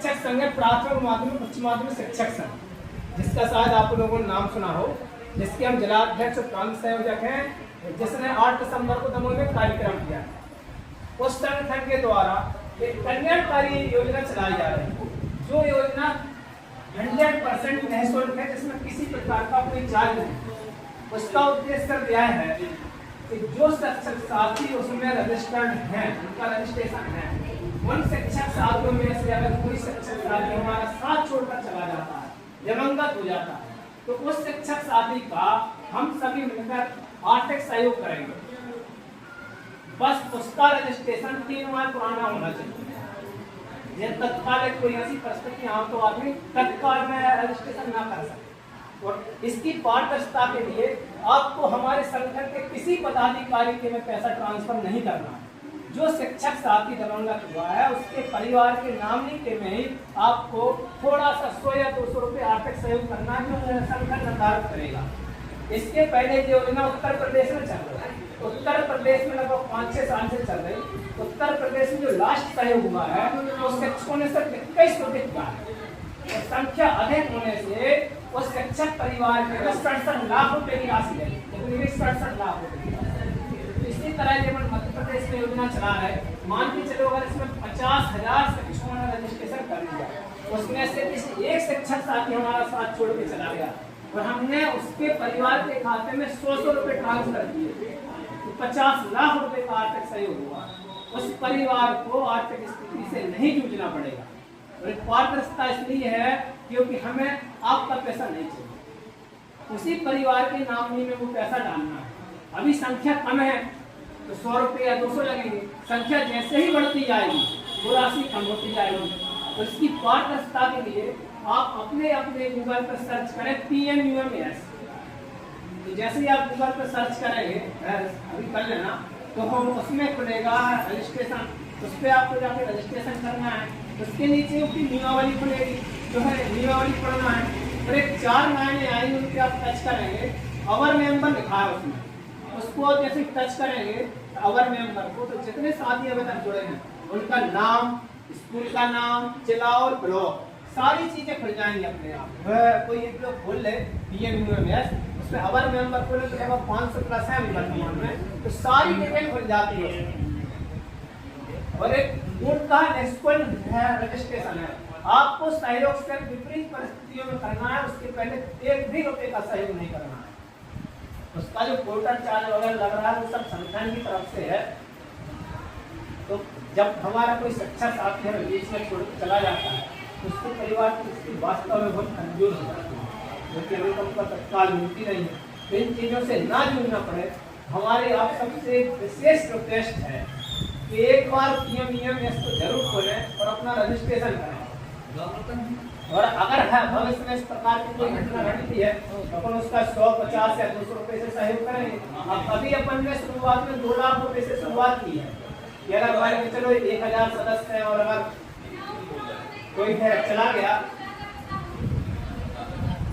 शिक्षक संघ प्राथमिक माध्यमिक उच्च माध्यमिक शिक्षक संघ, जिसका शायद आप लोगों ने नाम सुना हो, जिसके हम जिलाध्यक्ष और प्रांत संयोजक हैं, जिसने 8 दिसंबर को दमोह में कार्यक्रम किया। उस संगठन के द्वारा एक कल्याणकारी योजना चलाई जा रही है, जो योजना 100% निःशुल्क है, जिसमें किसी प्रकार का कोई चार्ज नहीं। उसका उद्देश्य यह है कि जो शिक्षक साथी उसमें रजिस्टर्ड हैं, उनका रजिस्ट्रेशन है, उन शिक्षक साथियों में से अगर कोई शिक्षक साथी हमारा साथ छोड़कर चला जाता है, दिवंगत हो जाता है, तो उस शिक्षक साथी का हम सभी मिलकर आर्थिक सहयोग करेंगे। बस उसका रजिस्ट्रेशन 3 माह पुराना होना चाहिए। यह तत्काल कोई ऐसी परिस्थिति हो तो आदमी तत्काल में रजिस्ट्रेशन ना कर सके। और इसकी पारदर्शिता के लिए आपको हमारे संगठन के किसी पदाधिकारी के में पैसा ट्रांसफर नहीं करना है। जो शिक्षक साथी दिवंगत हुआ है उसके परिवार के नामनी के में ही आपको थोड़ा सा 100 या 200 रुपये आर्थिक सहयोग करना है, जो संगठन निर्धारित करेगा। इसके पहले जो योजना उत्तर प्रदेश में चल रही है, उत्तर प्रदेश में लगभग 5-6 साल से चल रही। उत्तर प्रदेश में जो लास्ट सहयोग हुआ है वो शिक्षकों ने सिर्फ 21 रुपये का है। संख्या अधिक होने से उस शिक्षक परिवार के 67 लाख रुपए की राशि है, 67 लाख रुपए। इसी तरह जब मध्य प्रदेश में योजना चला है, मान के चलो अगर इसमें 50,000 शिक्षकों ने रजिस्ट्रेशन कर लिया, उसमें से किसी एक शिक्षक साथी हमारा साथ छोड़ के चला गया और हमने उसके परिवार के खाते में 100 रुपए ट्रांसफर किए, तो 50 लाख रुपए का आर्थिक सहयोग हुआ। उस परिवार को आर्थिक स्थिति से नहीं जूझना पड़ेगा। और पारदर्शिता इसलिए है क्योंकि हमें आपका पैसा नहीं चाहिए, उसी परिवार के नामनी में वो पैसा डालना है। अभी संख्या कम है तो 100 रुपये या 200 लगेंगे, संख्या जैसे ही बढ़ती जाएगी वो राशि कम होती जाएगी। तो इसकी पारदर्शिता के लिए आप अपने गूगल पर सर्च करें PMUMS। तो जैसे ही आप गूगल पर सर्च करेंगे, अभी कर लेना, तो हम उसमें खुलेगा रजिस्ट्रेशन, उस पर आपको जाके रजिस्ट्रेशन करना है। उसके नीचे उसकी नियमावली खुलेगी, जो है नियमावली पढ़ना है। और एक 4 लाइनें आएंगी, उन पर आप टच करेंगे, अवर मेंबर लिखा है उसमें, उसको जैसे टच करेंगे अवर मेंबर को, तो जितने साथी अभी तक जुड़े हैं उनका नाम, स्कूल का नाम, जिला और ब्लॉक, सारी चीजें खुल जाएंगी अपने आप। कोई एक लोग खोल ले PMUMS, उसमें अवर मेंबर खोले तो लगभग 500 प्लस है वर्तमान में, तो सारी डिटेल खुल जाती है। और एक उनका रजिस्ट्रेशन है। आपको सहयोग सिर्फ विपरीत परिस्थितियों में करना है, उसके पहले 1 भी रुपए का सहयोग नहीं करना है। उसका जो पोर्टल चार्ज वगैरह लग रहा है वो सब संगठन की तरफ से है। तो जब हमारा कोई शिक्षक साथी है बीच में छोड़ के चला जाता है, तो उसके परिवार की स्थिति वास्तव में बहुत कमजोर हो जाती है, क्योंकि अभी तक तत्काल मिलती नहीं है। तो इन चीज़ों से ना जूझना पड़े, हमारे आप सबसे विशेष रिक्वेस्ट है कि एक बार PMUMS को जरूर खोलें और अपना रजिस्ट्रेशन करें। और अगर है भविष्य में इस प्रकार की कोई घटना घटती है तो अपन उसका 100, 50 या 200 रुपए से सहयोग करेंगे। अब अभी अपन ने शुरुआत में 2 लाख रुपए से शुरुआत की है कि अगर मान के चलो 1000 सदस्य हैं और अगर कोई चला गया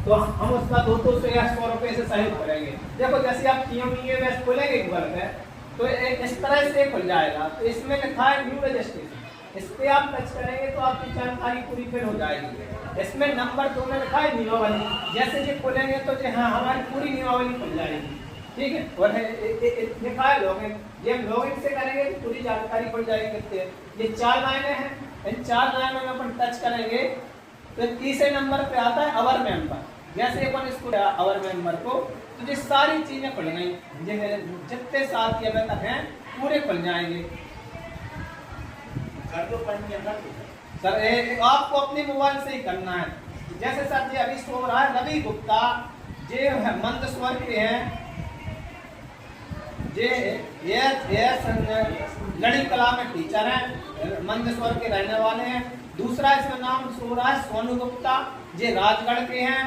तो हम उसका 200 से या 100 रुपए से सहयोग करेंगे। देखो जैसे आप PMUMS खोलेंगे गूगल पे तो इस तरह से खुल जाएगा। तो इसमें लिखा है न्यू रजिस्ट्रेशन, इस पे आप टच करेंगे तो आपकी जानकारी पूरी फिल हो जाएगी। इसमें नंबर 2 में लिखा है नियमावली, जैसे ये खोलेंगे तो हाँ हमारी पूरी नियमावली खुल जाएगी, ठीक है। और लिखा है लॉगिन, ये हम लॉगिन से करेंगे तो पूरी जानकारी खुल जाएगी। ये 4 लाइनें हैं, इन 4 लाइनों में अपन टच करेंगे तो तीसरे नंबर पे आता है अवर मेंबर। जैसे अपन इसको अवर मेंबर को, तो ये सारी चीजें खुल गई, जितने साथी अभी तक हैं पूरे खुल जाएंगे। सर आपको अपने मोबाइल से ही करना है। जैसे सर जी अभी सो रहा है रवि गुप्ता, जे मंदसौर के हैं, जे लड़ी कला में टीचर हैं, मंदसौर के रहने वाले हैं। दूसरा इसका नाम सो रहा है सोनू गुप्ता, जे राजगढ़ के हैं,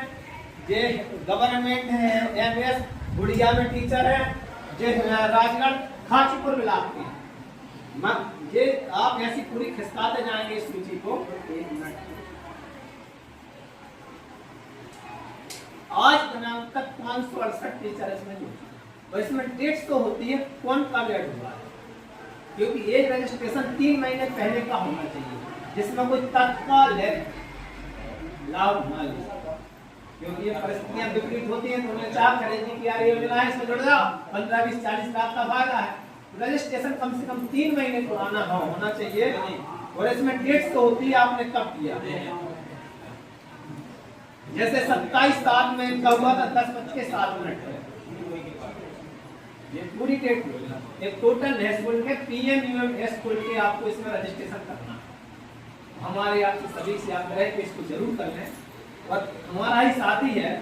जे गवर्नमेंट है MS गुड़िया में टीचर है, जे राजगढ़ खाचीपुर मिलाप के। ये आप ऐसी पूरी खिसकाते जाएंगे इस सूची को। 1 मिनट, आज दिनांक तक 568 टीचर इसमें जुड़े और इसमें डेट्स तो होती है कौन कब ऐड हुआ है, क्योंकि एज रजिस्ट्रेशन 3 महीने पहले का होना चाहिए। जिसमें कोई तत्काल लाभ न ले, क्योंकि ये परिस्थितियां विपरीत होती हैं। तो उन्हें चाह करेगी कि यार ये योजना है, इसमें जुड़ जाओ, 15, 20, 40 लाख का फायदा है। रजिस्ट्रेशन कम से कम 3 महीने पुराना होना चाहिए, और इसमें डेट्स तो होती है आपने कब किया। जैसे 27 साल में इनका हुआ था 10:07 ये पूरी डेट एक टोटल हैश बोल के PMUMS बोल के आपको इसमें रजिस्ट्रेशन करना है। हमारे आपसे सभी से आग्रह है कि इसको जरूर कर लें, और हमारा ही साथी है,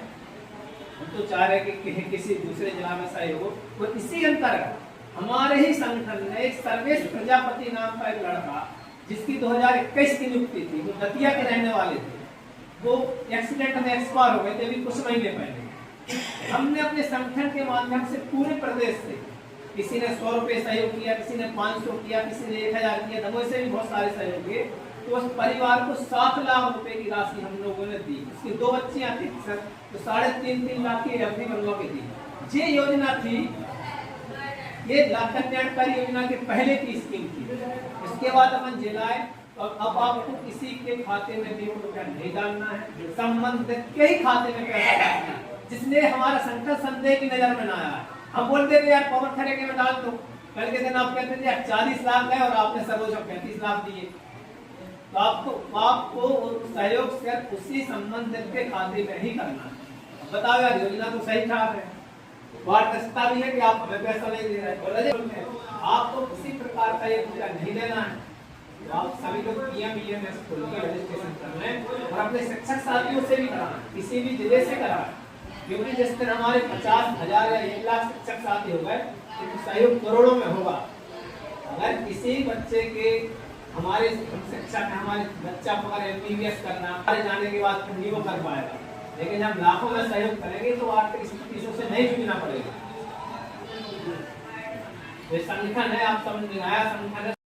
हम तो चाह रहे हैं कि किसी दूसरे जिला में सहयोग, तो इसी अंतर्गत हमारे ही संगठन ने एक सर्वेश प्रजापति नाम का एक लड़का, जिसकी 2021 की नियुक्ति थी, वो दतिया के रहने वाले थे, वो एक्सीडेंट में एक्सपायर हो गए थे अभी कुछ महीने पहले। हमने अपने संगठन के माध्यम से पूरे प्रदेश से, किसी ने 100 रुपए सहयोग किया, किसी ने 500 किया, किसी ने 1000 किया, दमोह से भी बहुत सारे सहयोग किए। तो उस परिवार को 7 लाख रुपए की राशि हम लोगों ने दी। उसकी 2 बच्चियां थी सर, तो 3.5 लाख की एफडी बनवा के दी। ये योजना थी, ये लाख कल्याणकारी योजना के पहले की स्कीम थी। इसके बाद अपन जिलाए, और अब आपको किसी के खाते में भी रुपया नहीं डालना है, संबंधित के ही खाते में पैसा डालना है, जिसने हमारा संकट संदेह की नजर में ना आया। हम बोलते थे यार पवन खरेगे में डाल दो, कल के दिन आप कहते थे यार 40 लाख है और आपने सर्वोच्च 35 लाख दिए। तो आपको सहयोग सिर्फ उसी संबंधित के खाते में ही करना है। बताओ यार योजना तो सही ठाक है, पारदर्शिता भी है कि आप हमें पैसा नहीं दे रहे हैं, आपको किसी प्रकार का ये रुपया नहीं देना है। तो आप सभी लोग PMUMS खोल के रजिस्ट्रेशन कर लें, और अपने शिक्षक साथियों से भी कराएं, किसी भी जिले से कराएं, क्योंकि जिस दिन हमारे 50,000 या 1 लाख शिक्षक साथी हो गए तो सहयोग करोड़ों में होगा। अगर किसी बच्चे के हमारे शिक्षक हमारे बच्चा को अगर MBBS करना हमारे जाने के बाद नहीं वो कर पाएगा, लेकिन जब लाखों में सहयोग करेंगे तो आर्थिक स्थिति से नहीं जूझना पड़ेगा। ये संगठन है, आप समझ में आया, संगठन